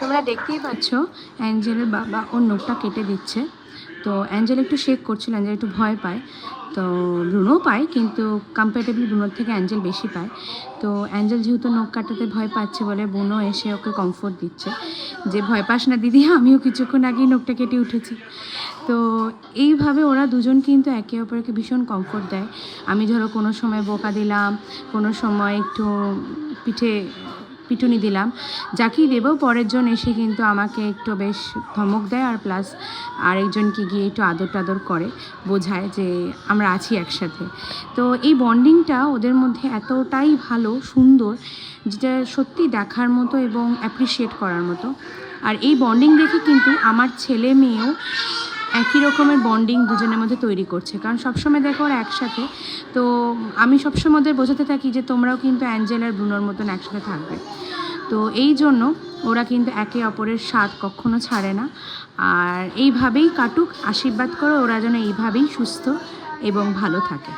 তোমরা দেখতেই পাচ্ছ অ্যাঞ্জেলের বাবা ওর নখটা কেটে দিচ্ছে। তো অ্যাঞ্জেল একটু শেক করছিল, অ্যাঞ্জেল একটু ভয় পায়, তো ব্রুনোও পায়, কিন্তু কম্পারেটিভলি ব্রুনোর থেকে অ্যাঞ্জেল বেশি পায়। তো অ্যাঞ্জেল যেহেতু নখ কাটাতে ভয় পাচ্ছে বলে ব্রুনো এসে ওকে কমফোর্ট দিচ্ছে যে ভয় পাস না দিদি, আমিও কিছুক্ষণ আগেই নখটা কেটে উঠেছি। তো এইভাবে ওরা দুজন কিন্তু একে অপরকে ভীষণ কমফোর্ট দেয়। আমি ধরো কোনো সময় বোকা দিলাম, কোনো সময় একটু পিটুনি দিলাম, যাকেই দেবো পরের জন এসে কিন্তু আমাকে একটু বেশ ধমক দেয়, আর প্লাস আরেকজনকে গিয়ে একটু আদর টাদর করে, বোঝায় যে আমরা আছি একসাথে। তো এই বন্ডিংটা ওদের মধ্যে এতটাই ভালো, সুন্দর, যেটা সত্যি দেখার মতো এবং অ্যাপ্রিসিয়েট করার মতো। আর এই বন্ডিং দেখে কিন্তু আমার ছেলে মেয়েও একই রকমের বন্ডিং দুজনের মধ্যে তৈরি করছে, কারণ সবসময় দেখো ওরা একসাথে। তো আমি সবসময় ওদের বোঝাতে থাকি যে তোমরাও কিন্তু অ্যাঞ্জেল আর ব্রুনোর মতন একসাথে থাকবে। তো এই জন্য ওরা কিন্তু একে অপরের স্বাদ কখনো ছাড়ে না। আর এইভাবেই কাটুক, আশীর্বাদ করো ওরা যেন এইভাবেই সুস্থ এবং ভালো থাকে।